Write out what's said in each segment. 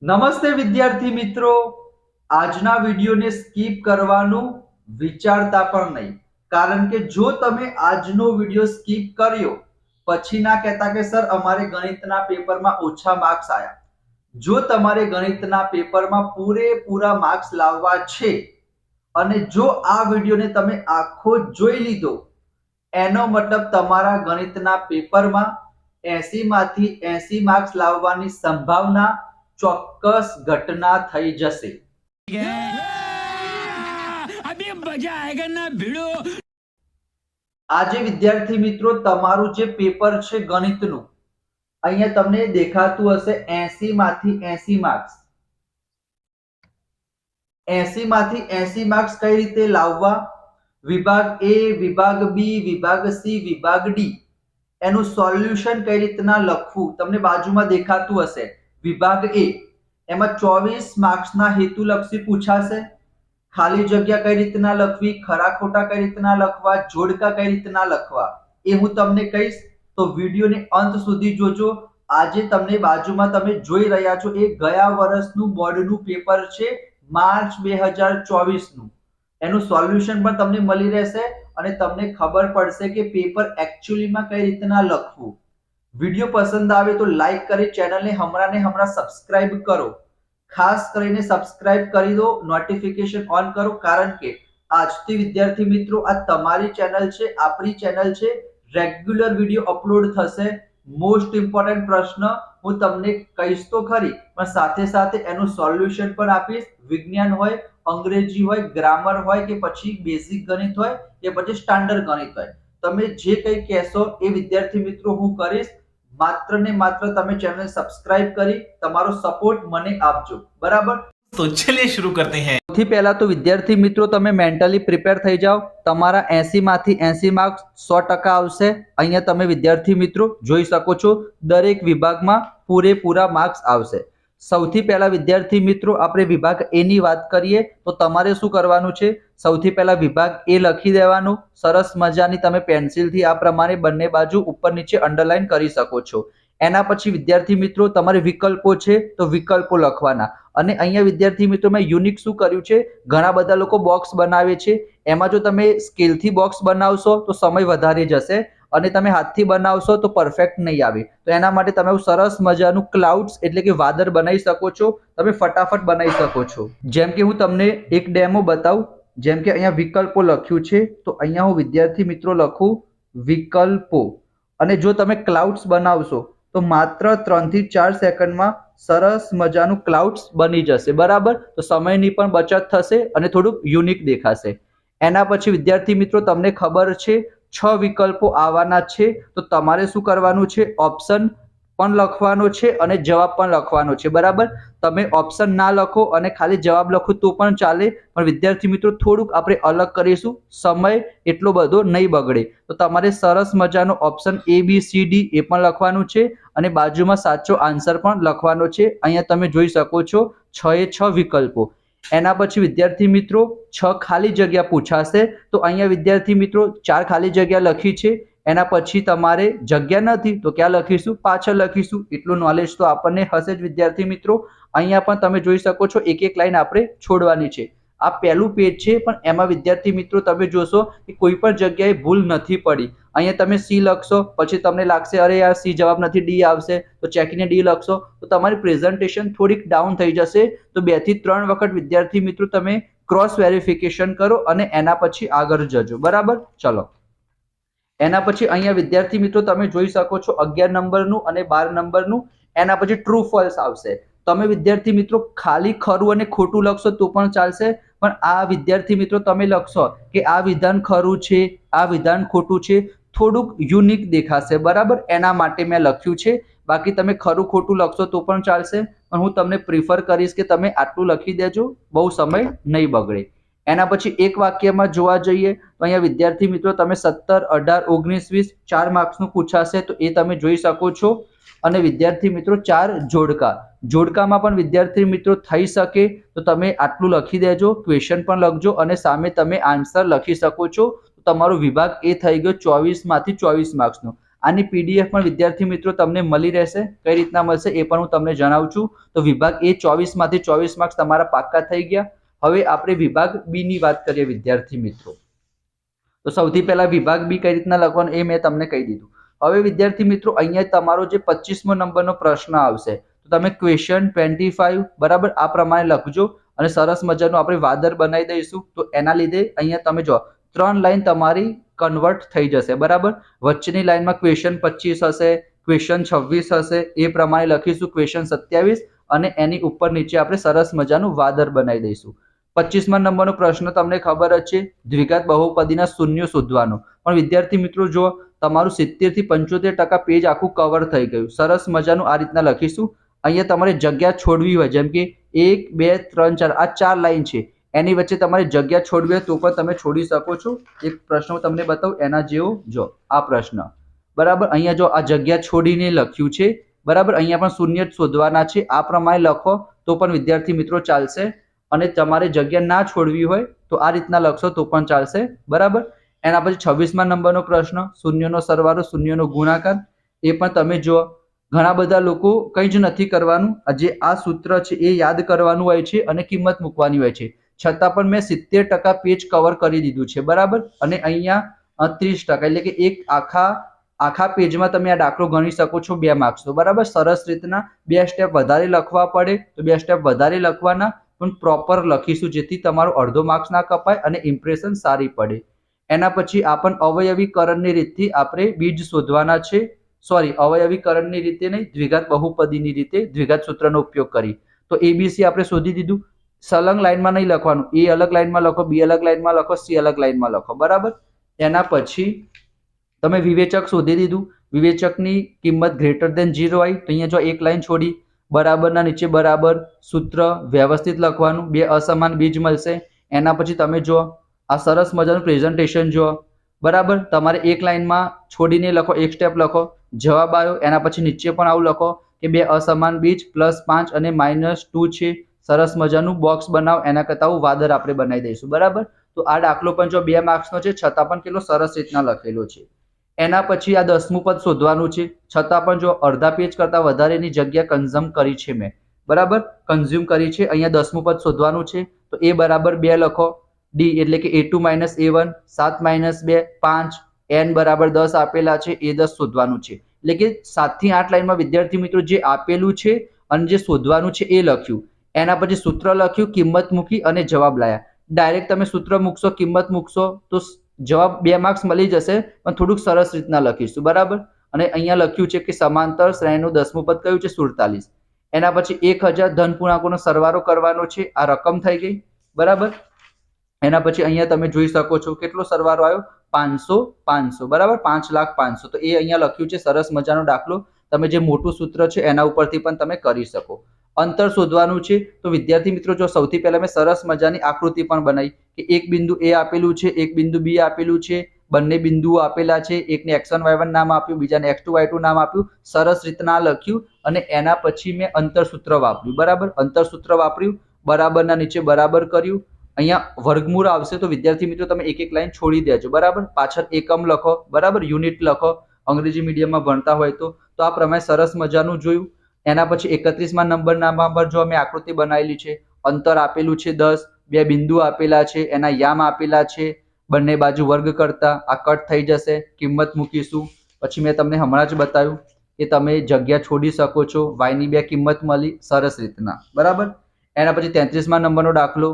નમસ્તે વિદ્યાર્થી મિત્રો, આજના વિડિયોને સ્કીપ કરવાનું વિચારતા પણ નહીં, કારણ કે જો તમે આજનો વિડિયો સ્કીપ કર્યો પછી ના કહેતા કે સર અમારે ગણિતના પેપરમાં ઓછા માર્ક્સ આવ્યા. જો તમારે ગણિતના પેપરમાં પૂરેપૂરા માર્ક્સ લાવવા છે અને જો આ વિડિયોને તમે આખો જોઈ લીધો, એનો મતલબ તમારા ગણિતના પેપરમાં 80 માંથી 80 માર્ક્સ લાવવાની સંભાવના ચોક્કસ ઘટના થઈ જશે. આજે વિદ્યાર્થી મિત્રો તમારું જે પેપર છે ગણિતનું, અહીંયા તમને દેખાતું હશે 80 માંથી 80 માર્ક્સ. 80 માંથી 80 માર્ક્સ કઈ રીતે લાવવા? વિભાગ એ, વિભાગ બી, વિભાગ સી, વિભાગ ડી, એનું સોલ્યુશન કઈ રીતના લખવું તમને બાજુમાં દેખાતું હશે. વિભાગ એ એમાં 24 માર્ક્સના હેતુલક્ષી પૂછાશે. ખાલી જગ્યા કઈ રીતના લખવી, ખરા ખોટા કઈ રીતના લખવા, જોડકા કઈ રીતના લખવા, એ હું તમને કહીશ. તો વિડીયોને અંત સુધી જોજો. આજે તમને બાજુમાં તમે જોઈ રહ્યા છો એ ગયા વર્ષનું બોર્ડનું પેપર છે, માર્ચ 2024 નું. એનું સોલ્યુશન પણ તમને મળી રહેશે અને તમને ખબર પડશે કે પેપર એકચ્યુઅલીમાં કઈ રીતના લખવું. વિડિયો પસંદ આવે તો લાઈક કરી ચેનલને હમણાં સબસ્ક્રાઇબ કરો. ખાસ કરીને સબસ્ક્રાઇબ કરી દો, નોટિફિકેશન ઓન કરો, કારણ કે આજથી વિદ્યાર્થી મિત્રો આ તમારી ચેનલ છે, આપણી ચેનલ છે. રેગ્યુલર વિડિયો અપલોડ થશે. મોસ્ટ ઇમ્પોર્ટન્ટ પ્રશ્ન હું તમને કહીશ તો ખરી, પણ સાથે સાથે એનું સોલ્યુશન પણ આપીશ. વિજ્ઞાન હોય, અંગ્રેજી હોય, ગ્રામર હોય કે પછી બેઝિક ગણિત હોય કે પછી સ્ટાન્ડર્ડ ગણિત હોય, તમે જે કંઈ કહેશો એ વિદ્યાર્થી મિત્રો હું કરીશ. માત્ર ને માત્ર તમે ચેનલ સબસ્ક્રાઇબ કરી તમારો સપોર્ટ મને આપજો, બરાબર? તો ચલિए शुरू करते हैं. સૌથી પહેલા તો વિદ્યાર્થી મિત્રો તમે મેન્ટલી પ્રિપેર થઈ જાઓ. તમારા 80 માંથી 80 માર્ક્સ 100% આવશે. અહીંયા તમે વિદ્યાર્થી મિત્રો જોઈ શકો છો દરેક વિભાગમાં પૂરેપૂરા માર્ક્સ આવશે. સૌથી પહેલા વિદ્યાર્થી મિત્રો આપણે વિભાગ એ ની વાત કરીએ તો તમારે શું કરવાનું છે? સૌથી પહેલા વિભાગ એ લખી દેવાનું. સરસ મજાની તમે પેન્સિલથી આ પ્રમાણે બંને બાજુ ઉપર નીચે અંડરલાઈન કરી શકો છો. એના પછી વિદ્યાર્થી મિત્રો તમારે વિકલ્પો છે તો વિકલ્પો લખવાના. અને અહીંયા વિદ્યાર્થી મિત્રો મેં યુનિક શું કર્યું છે, ઘણા બધા લોકો બોક્સ બનાવે છે, એમાં જો તમે સ્કેલથી બોક્સ બનાવશો તો સમય વધારે જશે અને તમે હાથથી બનાવશો તો પરફેક્ટ નહીં આવે. તો એના માટે તમે સરસ મજાનું ક્લાઉડ્સ એટલે કે વાદળ બનાવી શકો છો. તમે ફટાફટ બનાવી શકો છો. જેમ કે હું તમને એક ડેમો બતાવું. જેમ કે અહીંયા વિકલ્પો લખ્યું છે તો અહીંયા હું વિદ્યાર્થી મિત્રો લખું વિકલ્પો, અને જો તમે ક્લાઉડ્સ બનાવશો તો માત્ર 3 થી 4 સેકન્ડમાં સરસ મજાનું ક્લાઉડ્સ બની જશે, બરાબર? તો સમયની પણ બચત થશે અને થોડુંક યુનિક દેખાશે. એના પછી વિદ્યાર્થી મિત્રો તમને ખબર છે 6 વિકલ્પો આવવાના છે, તો તમારે શું કરવાનું છે? ઓપ્શન પણ લખવાનો છે અને જવાબ પણ લખવાનો છે, બરાબર? તમે ઓપ્શન ના લખો અને ખાલી જવાબ લખો તો પણ ચાલે, પણ વિદ્યાર્થી મિત્રો થોડુંક આપણે અલગ કરીશું, સમય એટલો બધો નહીં બગડે. તો તમારે સરસ મજાનો option A B C D એ પણ લખવાનું છે અને બાજુમાં સાચો આન્સર પણ લખવાનો છે. અહીંયા તમે જોઈ શકો છો 6 એ 6 વિકલ્પો. એના પછી વિદ્યાર્થી મિત્રો 6 ખાલી જગ્યા પૂછાશે, તો અહીંયા વિદ્યાર્થી મિત્રો 4 ખાલી જગ્યા લખી છે. એના પછી તમારે જગ્યા નથી તો ક્યાં લખીશું? પાછળ લખીશું. એટલું નોલેજ તો આપણને હશે જ વિદ્યાર્થી મિત્રો. અહીંયા પણ તમે જોઈ શકો છો એક એક લાઈન આપણે છોડવાની છે. આ પહેલું પેજ છે, પણ એમાં વિદ્યાર્થી મિત્રો તમે જોશો કે કોઈ પણ જગ્યાએ ભૂલ નથી પડી. અહીંયા તમે સી લખશો પછી તમને લાગશે અરે યાર સી જવાબ નથી, ડી આવશે, તો ચેકીને ડી લખશો તો તમારી પ્રેઝન્ટેશન થોડીક ડાઉન થઈ જશે. તો 2 થી 3 વખત વિદ્યાર્થી મિત્રો તમે ક્રોસ વેરિફિકેશન કરો અને એના પછી આગળ જજો, બરાબર? ચલો, એના પછી અહીંયા વિદ્યાર્થી મિત્રો તમે જોઈ શકો છો 11 નંબરનું અને 12 નંબરનું. એના પછી ટ્રુ ફોલ્સ આવશે. તમે વિદ્યાર્થી મિત્રો ખાલી ખરું અને ખોટું લખશો તો પણ ચાલશે, પણ આ વિદ્યાર્થી મિત્રો તમે લખશો કે આ વિધાન ખરું છે, આ વિધાન ખોટું છે, થોડુંક યુનિક દેખાશે, બરાબર? એના માટે મેં લખ્યું છે. બાકી તમે ખરું ખોટું લખશો તો પણ ચાલશે, પણ હું તમને પ્રિફર કરીશ કે તમે આટલું લખી દેજો, બહુ સમય નહીં બગડે. એના પછી એક વાક્યમાં જોવા જઈએ તો અહીંયા વિદ્યાર્થી મિત્રો તમે 17, 18, 19, 20 4 માર્ક્સનું પૂછાશે તો એ તમે જોઈ શકો છો. અને વિદ્યાર્થી મિત્રો 4 જોડકામાં પણ વિદ્યાર્થી મિત્રો થઈ શકે તો તમે આટલું લખી દેજો, ક્વેશ્ચન પણ લખજો અને સામે તમે આન્સર લખી શકો છો. તમારો વિભાગ એ થઈ ગયો 24 માંથી 24 માર્ક્સનો. આની પીડીએફ પણ વિદ્યાર્થી મિત્રો તમને મળી રહેશે. કઈ રીતના મળશે એ પણ હું તમને જણાવું છું. તો વિભાગ એ 24 માંથી 24 માર્ક્સ તમારા પાક્કા થઈ ગયા. હવે આપણે વિભાગ બી ની વાત કરીએ વિદ્યાર્થી મિત્રો. તો સૌથી પહેલા વિભાગ બી કઈ રીતના લખવાનું એ મેં તમને કહી દીધું. હવે વિદ્યાર્થી મિત્રો અહીંયા તમારો જે 25મો નંબરનો પ્રશ્ન આવશે તો તમે ક્વેશ્ચન 25 બરાબર આ પ્રમાણે લખજો અને સરસ મજાનું આપણે વાદળ બનાવી દઈશું. તો એના લીધે અહીંયા તમે જો 3 લાઈન તમારી કન્વર્ટ થઈ જશે બરાબર. વચ્ચેની લાઈનમાં ક્વેશ્ચન 25 હશે, ક્વેશ્ચન 26 હશે, એ પ્રમાણે લખીશું ક્વેશ્ચન 27 અને એની ઉપર નીચે આપણે સરસ મજાનું વાદળ બનાવી દઈશું. 25મા નંબરનો પ્રશ્ન તમને ખબર જ છે, દ્વિઘાત બહુપદીના શૂન્યો શોધવાનો. પણ વિદ્યાર્થી મિત્રો જો તમારું 70 થી 75% પેજ આખું કવર થઈ ગયું. સરસ મજાનું આ રીતના લખીશું. અહીંયા તમારે જગ્યા છોડવી હોય જેમ કે 1 2 3 4 આ 4 લાઈન છે, એની વચ્ચે તમારે જગ્યા છોડવી હોય તો પણ તમે છોડી શકો છો. એક પ્રશ્ન હું તમને બતાવું એના જેવો જો આ પ્રશ્ન બરાબર. અહીંયા જો આ જગ્યા છોડીને લખ્યું છે બરાબર. અહીંયા પણ શૂન્ય શોધવાના છે. આ પ્રમાણે લખો તો પણ વિદ્યાર્થી મિત્રો ચાલશે અને તમારે જગ્યા ના છોડવી હોય તો આ રીતના લખશો તો પણ ચાલશે બરાબર. એના પછી 26મા નંબરનો પ્રશ્ન શૂન્યનો સરવાળો શૂન્યનો ગુણાકાર. એ પણ તમે જો ઘણા બધા લોકો કંઈ જ નથી કરવાનું, જે આ સૂત્ર છે એ યાદ કરવાનું હોય છે અને કિંમત મૂકવાની હોય છે. છતાં પણ મેં 70% પેજ કવર કરી દીધું છે બરાબર. અને અહીંયા 30% એટલે કે એક આખા પેજમાં તમે આ દાખલો ગણી શકો છો 2 માર્ક્સનો બરાબર. સરસ રીતના 2 સ્ટેપ વધારે લખવા પડે તો 2 સ્ટેપ વધારે લખવાના, પણ પ્રોપર લખીશું જેથી તમારો અડધો માર્ક્સ ના કપાય અને ઇમ્પ્રેશન સારી પડે. એના પછી આપણ અવયવીકરણની રીતથી આપણે બીજ શોધવાના છે. અવયવીકરણની રીતે નહીં, દ્વિઘાત બહુપદીની રીતે દ્વિઘાત સૂત્રનો ઉપયોગ કરી. તો એબીસી આપણે શોધી દીધું. સલંગ લાઈનમાં નહીં લખવાનું, એ અલગ લાઈનમાં લખો, બી અલગ લાઈનમાં લખો, સી અલગ લાઈનમાં લખો બરાબર. એના પછી તમે વિવેચક શોધી દીધું. વિવેચકની કિંમત ગ્રેટર ધેન 0 આવી તો અહીંયા જો એક લાઈન છોડી, બરાબરના નીચે બરાબર, સૂત્ર વ્યવસ્થિત લખવાનું, 2 અસમાન બીજ મળશે. એના પછી તમે જો આ સરસ મજાનું પ્રેઝન્ટેશન જો બરાબર. તમારે એક લાઈનમાં છોડીને લખો, એક સ્ટેપ લખો, જવાબ આવ્યો. એના પછી નીચે પણ આવું લખો કે 2 અસમાન બીજ +5 અને -2 છે. સરસ મજાનું બોક્સ બનાવો. એના કરતાં આવું વાદળ આપણે બનાવી દઈશું બરાબર. તો આ દાખલો પણ જો 2 માર્ક્સનો છે છતાં પણ કેટલો સરસ રીતના લખેલો છે. એના પછી આ 10મું પદ શોધવાનું છે, છતાં પણ જો અડધા પેજ કરતાં વધારેની જગ્યા કન્ઝ્યુમ કરી છે મેં બરાબર, કન્ઝ્યુમ કરી છે. અહીંયા 10મું પદ શોધવાનું છે તો એ બરાબર 2 લખો, ડી એટલે કે a2 - a1, 7 - 2 5, n બરાબર 10 આપેલા છે, એ 10 શોધવાનું છે. એટલે કે 7 થી 8 લાઈનમાં વિદ્યાર્થી મિત્રો જે આપેલું છે અને જે શોધવાનું છે એ લખ્યું. એના પછી સૂત્ર લખ્યું, કિંમત મૂકી અને જવાબ લાયા. ડાયરેક્ટ તમે સૂત્ર મૂકશો, કિંમત મૂકશો તો જવાબ 2 માર્ક્સ મળી જશે, પણ થોડુંક સરસ રીતના લખીશું બરાબર. અને અહીંયા લખ્યું છે કે સમાંતર શ્રેણીનું 10મું પદ કયું છે 47. એના પછી 1000 ધન પૂર્ણાંકોનો સરવાળો કરવાનો છે. આ રકમ થઈ ગઈ બરાબર. એના પછી અહીંયા તમે જોઈ શકો છો કેટલો સરવાળો આવ્યો 500 બરાબર, 5,05,000. તો એ અહીંયા લખ્યું છે. સરસ મજાનો દાખલો. તમે જે મોટું સૂત્ર છે એના ઉપરથી પણ તમે કરી શકો. અંતર શોધવાનું છે તો વિદ્યાર્થી મિત્રો જો સૌથી પહેલા મેં સરસ મજાની આકૃતિ પણ બનાવી કે એક બિંદુ એ આપેલું છે, એક બિંદુ બી આપેલું છે, બંને બિંદુઓ આપેલા છે, એકને x1 y1 નામ આપ્યું, બીજાને x2 y2 નામ આપ્યું. સરસ રીતના લખ્યું અને એના પછી મેં અંતર સૂત્ર વાપર્યું બરાબર. અંતર સૂત્ર વાપર્યું, બરાબરના નીચે બરાબર કર્યું. અહીંયા વર્ગમૂળ આવશે તો વિદ્યાર્થી મિત્રો તમે એક એક લાઈન છોડી દેજો બરાબર. પાછળ એકમ લખો બરાબર, યુનિટ લખો અંગ્રેજી મીડિયમમાં ભણતા હોય તો. આ પ્રમાણે સરસ મજાનું જોયું. એના પછી 31મા નંબરના પર જો અમે આકૃતિ બનાવેલી છે. અંતર આપેલું છે 10, 2 બિંદુ આપેલા છે, એના યામ આપેલા છે, બંને બાજુ વર્ગ કરતા આ કટ થઈ જશે, કિંમત મૂકીશું. પછી મેં તમને હમણાં જ બતાવ્યું કે તમે જગ્યા છોડી શકો છો, y ની 2 કિંમત મળી સરસ રીતના બરાબર. એના પછી 33મા નંબરનો દાખલો.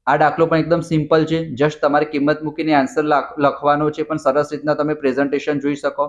આ દાખલો પણ એકદમ સિમ્પલ છે, જસ્ટ તમારે કિંમત મૂકીને આન્સર લખવાનો છે, પણ સરસ રીતના તમે પ્રેઝન્ટેશન જોઈ શકો.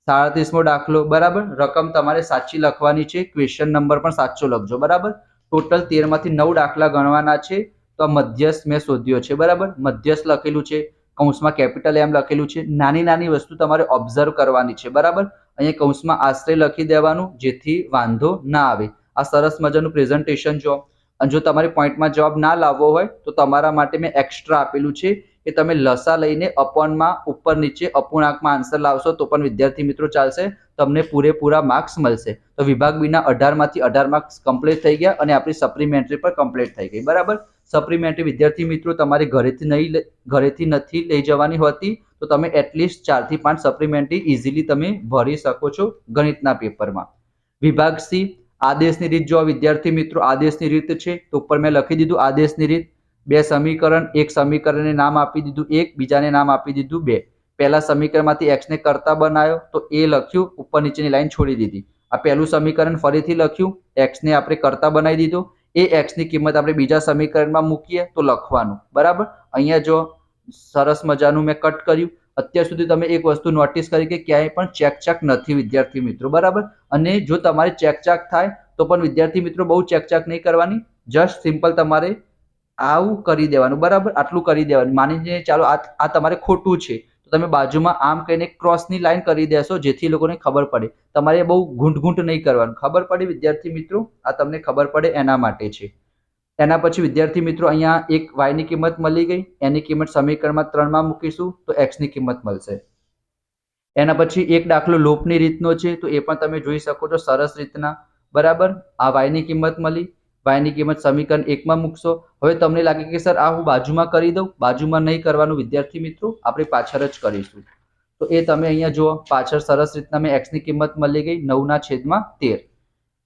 37મો દાખલો બરાબર. રકમ તમારે સાચી લખવાની છે, ક્વેશ્ચન નંબર પણ સાચો લખજો બરાબર. ટોટલ 13 માંથી 9 દાખલા ગણવાના છે. તો આ મધ્યસ્થ મેં શોધ્યો છે બરાબર. મધ્યસ્થ લખેલું છે, કૌંસમાં કેપિટલ M લખેલું છે. નાની નાની વસ્તુ તમારે ઓબ્ઝર્વ કરવાની છે બરાબર. અહીંયા કૌંસમાં આશ્રય લખી દેવાનું જેથી વાંધો ના આવે. આ સરસ મજાનું પ્રેઝન્ટેશન જો. અને જો તમારે પોઈન્ટમાં જવાબ ના લાવવો હોય તો તમારા માટે મેં એક્સ્ટ્રા આપેલું છે કે તમે લસા લઈને અપોનમાં ઉપર નીચે અપૂર્ણાંકમાં આન્સર લાવશો તો પણ વિદ્યાર્થી મિત્રો ચાલશે, તમને પૂરેપૂરા માર્ક્સ મળશે. તો વિભાગ બીના 18 માંથી 18 માર્ક્સ કમ્પ્લીટ થઈ ગયા અને આપણી સપ્લિમેન્ટરી પણ કમ્પ્લીટ થઈ ગઈ બરાબર. સપ્લિમેન્ટરી વિદ્યાર્થી મિત્રો તમારે ઘરેથી નથી લઈ જવાની હોતી, તો તમે એટલીસ્ટ 4 થી 5 સપ્લિમેન્ટરી ઇઝીલી તમે ભરી શકો છો ગણિતના પેપરમાં. વિભાગ સી આદેશની રીત. જો વિદ્યાર્થી મિત્રો આદેશની રીત છે તો ઉપર મેં લખી દીધું આદેશની રીત. બે સમીકરણ, એક સમીકરણને નામ આપી દીધું 1, બીજાને નામ આપી દીધું 2. પહેલા સમીકરણમાંથી x ને કરતા બનાવ્યો તો એ લખ્યું, ઉપર નીચેની લાઈન છોડી દીધી. આ પહેલું સમીકરણ ફરીથી લખ્યું, x ને આપણે કરતા બનાવી દીધો, એ x ની કિંમત આપણે બીજા સમીકરણમાં મૂકીએ તો લખવાનું. બરાબર, અહીંયા જો સરસ મજાનું મેં કટ કર્યું. અત્યાર સુધી તમે એક વસ્તુ નોટિસ કરી કે ક્યાંય પણ ચેક નથી વિદ્યાર્થી મિત્રો. બરાબર, અને જો તમારે ચેક થાય તો પણ વિદ્યાર્થી મિત્રો બહુ ચેક નહીં કરવાની, જસ્ટ સિમ્પલ તમારે આવું કરી દેવાનું. બરાબર, આટલું કરી દેવાનું. માનીને ચાલો આ તમારે ખોટું છે તો તમે બાજુમાં આમ કહીને ક્રોસની લાઈન કરી દેશો, જેથી લોકોને ખબર પડે. તમારે બહુ ઘૂંટ નહીં કરવાનું. ખબર પડે વિદ્યાર્થી મિત્રો, આ તમને ખબર પડે એના માટે છે. એના પછી વિદ્યાર્થી મિત્રો અહીંયા એક y ની કિંમત મળી ગઈ, એની કિંમત સમીકરણમાં 3 માં મૂકીશું તો x ની કિંમત મળશે. એના પછી એક દાખલો લોપની રીતનો છે, તો એ પણ તમે જોઈ શકો છો સરસ રીતના. બરાબર, આ y ની કિંમત મળી, y ની કિંમત સમીકરણ 1 માં મૂકશો. હવે તમને લાગે કે સર આ હું બાજુમાં કરી દઉં, બાજુમાં નહીં કરવાનું વિદ્યાર્થી મિત્રો, આપણે પાછળ જ કરીશું. તો એ તમે અહીંયા જુઓ, પાછળ સરસ રીતના મેં x ની કિંમત મળી ગઈ 9/13.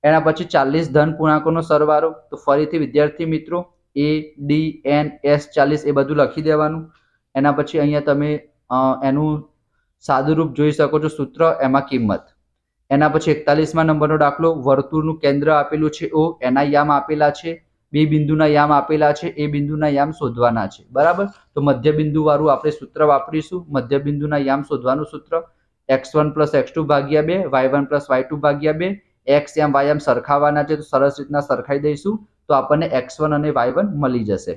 એના પછી 40 ધન પૂર્ણાંકોનો સરવાળો. તો ફરીથી વિદ્યાર્થી મિત્રો a d n s 40 એ બધું લખી દેવાનું. એના પછી અહીંયા તમે એનું સાદું રૂપ જોઈ શકો છો, સૂત્ર એમાં કિંમત. એના પછી 41માં નંબરનો દાખલો, વર્તુળનું કેન્દ્ર આપેલું છે O, એના યામ આપેલા છે, બે બિંદુના યામ આપેલા છે, એ બિંદુના યામ શોધવાના છે. બરાબર, તો મધ્ય બિંદુ વાળું આપણે સૂત્ર વાપરીશું. મધ્ય બિંદુના યામ શોધવાનું સૂત્ર x1 + x2 / 2, y1 + y2 / 2. x યામ y યામ સરખાવવાના છે, તો સરસ રીતના સરખાઈ દઈશું તો આપણને x1 અને y1 મળી જશે.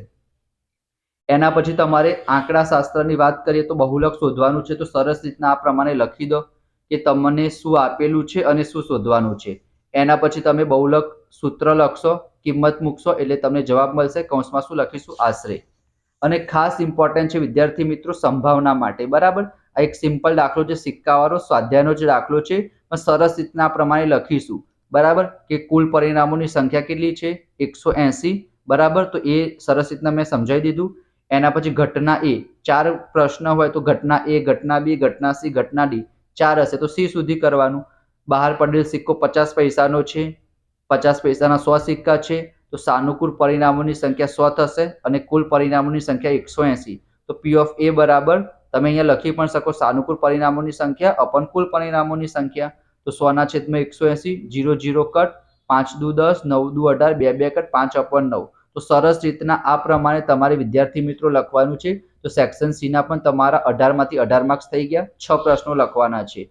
એના પછી તમારે આંકડા શાસ્ત્રની વાત કરીએ તો બહુલક શોધવાનું છે, તો સરસ રીતના આ પ્રમાણે લખી દો કે તમને શું આપેલું છે અને શું શોધવાનું છે. એના પછી તમે બહુલક સૂત્ર લખશો, કિંમત મૂકશો એટલે તમને જવાબ મળશે. કૌંસમાં શું લખીશું? આશરે. અને ખાસ ઇમ્પોર્ટન્ટ છે વિદ્યાર્થી મિત્રો સંભાવના માટે. બરાબર, આ એક સિમ્પલ દાખલો છે, સિક્કાવાળો સ્વાધ્યાયનો જે દાખલો છે, પણ સરસ રીતના આ પ્રમાણે લખીશું. બરાબર, કે કુલ પરિણામોની સંખ્યા કેટલી છે? 180. બરાબર, તો એ સરસ રીતના મેં સમજાવી દીધું. એના પછી ઘટના એ, 4 પ્રશ્ન હોય તો ઘટના A, ઘટના B, ઘટના C, ઘટના D 4 હશે તો C સુધી કરવાનું. બહાર પડેલ સિક્કો 50 પૈસાનો છે, 50 પૈસાના 100 સિક્કા છે, તો સાનુકૂળ પરિણામોની સંખ્યા 100 થશે અને કુલ પરિણામોની સંખ્યા 180. તો P of A બરાબર તમે અહીંયા લખી પણ શકો, સાનુકૂળ પરિણામોની સંખ્યા અપન કુલ પરિણામોની સંખ્યા. તો 100/180, 0 0 કટ, 5 દુ 10, 9 દુ 18, 2 2 કટ, 5/9. તો સરસ રીતના આ પ્રમાણે તમારે વિદ્યાર્થી મિત્રો લખવાનું છે. તો સેક્શન સી ના પણ તમારા 18 માંથી 18 માર્ક્સ થઈ ગયા. 6 પ્રશ્નો લખવાના છે.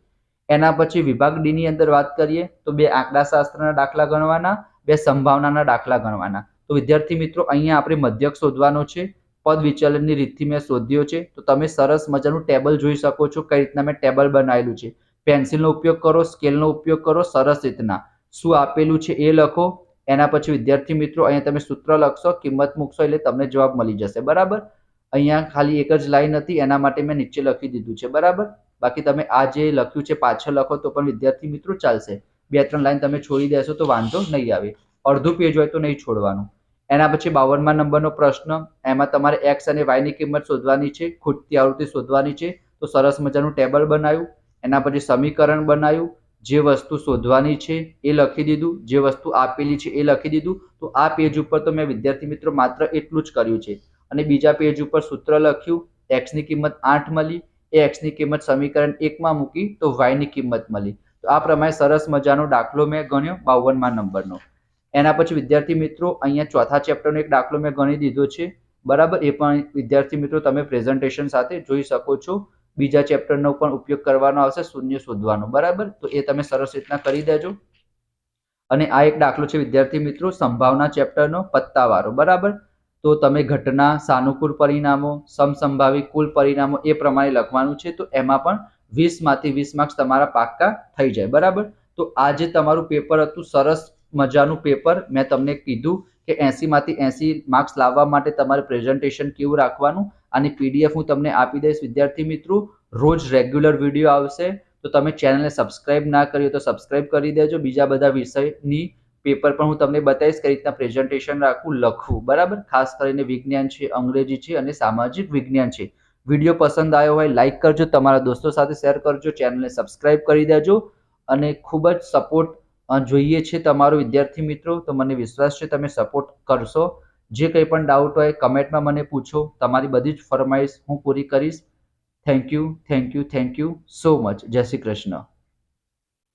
એના પછી વિભાગ ડી ની અંદર વાત કરીએ તો 2 આંકડા શાસ્ત્રના દાખલા ગણવાના, 2 સંભાવનાના દાખલા ગણવાના. તો વિદ્યાર્થી મિત્રો અહીંયા આપણે મધ્યક શોધવાનો છે. પદ વિચલનની રીતથી મેં શોધ્યો છે. તો તમે સરસ મજાનું ટેબલ જોઈ શકો છો, કઈ રીતના મેં ટેબલ બનાવેલું છે. પેન્સિલનો ઉપયોગ કરો, સ્કેલનો ઉપયોગ કરો, સરસ રીતના શું આપેલું છે એ લખો. એના પછી વિદ્યાર્થી મિત્રો અહીંયા તમે સૂત્ર લખશો, કિંમત મૂકશો એટલે તમને જવાબ મળી જશે. બરાબર, અહીંયા ખાલી એક જ લાઈન હતી એના માટે મેં નીચે લખી દીધું છે. બરાબર, બાકી તમે આ જે લખ્યું છે પાછળ લખો તો પણ વિદ્યાર્થી મિત્રો ચાલશે. 2-3 લાઈન તમે છોડી દેશો તો વાંધો નહીં આવે. અડધું પેજ હોય તો નહીં છોડવાનું. એના પછી 52માં નંબરનો પ્રશ્ન, એમાં તમારે x અને y ની કિંમત શોધવાની છે, ખૂટતી આવૃત્તિ શોધવાની છે. તો સરસ મજાનું ટેબલ બનાવ્યું. એના પછી સમીકરણ બનાવ્યું, જે વસ્તુ શોધવાની છે એ લખી દીધું, જે વસ્તુ આપેલી છે એ લખી દીધું. તો આ પેજ ઉપર તો મેં વિદ્યાર્થી મિત્રો માત્ર એટલું જ કર્યું છે. અને બીજા પેજ ઉપર સૂત્ર લખ્યું, x ની કિંમત 8 મળી, એ x ની કિંમત સમીકરણ 1 માં મૂકી તો y ની કિંમત મળી. તો આ પ્રમાણે સરસ મજાનો દાખલો મેં ગણ્યો 52માં નંબરનો. એના પછી વિદ્યાર્થી મિત્રો અહીંયા ચોથા ચેપ્ટરનો એક દાખલો મેં ગણી દીધો છે. બરાબર, એ પણ વિદ્યાર્થી મિત્રો તમે પ્રેઝન્ટેશન સાથે જોઈ શકો છો. બીજા ચેપ્ટરનો પણ ઉપયોગ કરવાનો આવશે, શૂન્ય શોધવાનો. બરાબર, તો એ તમે સરસ રીતના કરી દેજો. અને આ એક દાખલો છે વિદ્યાર્થી મિત્રો સંભાવના ચેપ્ટરનો પત્તાવાળો. બરાબર, તો તમે ઘટના, સાનુકૂળ પરિણામો, સમસંભાવી કુલ પરિણામો એ પ્રમાણે લખવાનું છે. તો એમાં પણ 20 માંથી 20 માર્ક્સ તમારા પાક્કા થઈ જાય. બરાબર, તો આ જે તમારું પેપર હતું સરસ મજાનું પેપર, મેં તમને કીધું કે 80 માંથી 80 માર્ક્સ લાવવા માટે તમારે પ્રેઝન્ટેશન કેવું રાખવાનું. આની PDF હું તમને આપી દઈશ વિદ્યાર્થી મિત્રો. રોજ રેગ્યુલર વિડીયો આવશે. તો તમે ચેનલને સબસ્ક્રાઇબ ના કરી તો સબસ્ક્રાઇબ કરી દેજો. બીજા બધા વિષયની પેપર પણ હું તમને બતાવીશ કઈ રીતના પ્રેઝન્ટેશન રાખવું, લખવું, બરાબર. ખાસ કરીને વિજ્ઞાન છે, અંગ્રેજી છે અને સામાજિક વિજ્ઞાન છે. વિડીયો પસંદ આવ્યો હોય લાઈક કરજો, તમારા દોસ્તો સાથે શેર કરજો, ચેનલને સબસ્ક્રાઇબ કરી દેજો અને ખૂબ જ સપોર્ટ જોઈએ છે તમારો વિદ્યાર્થી મિત્રો. તો મને વિશ્વાસ છે તમે સપોર્ટ કરશો. જે કંઈ પણ ડાઉટ હોય કમેન્ટમાં મને પૂછો, તમારી બધી જ ફરમાઈશ હું પૂરી કરીશ. Thank you so much. જય શ્રી કૃષ્ણ.